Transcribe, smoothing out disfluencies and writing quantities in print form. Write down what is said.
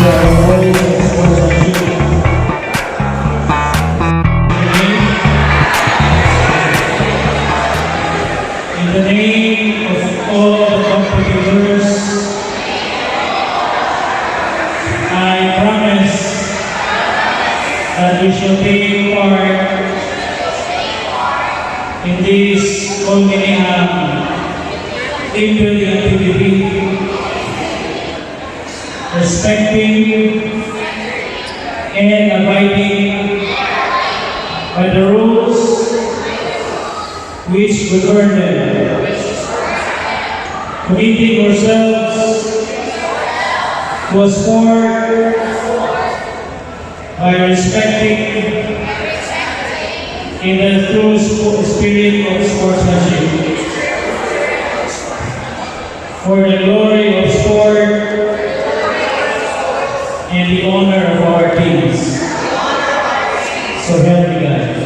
In the name of all the competitors, I promise that we shall take part in this culminating team building activity, respecting and abiding by the rules which govern them, committing ourselves to a sport by respecting in the true spirit of sportsmanship, for the glory of sport and the honor of our teams. So help me God.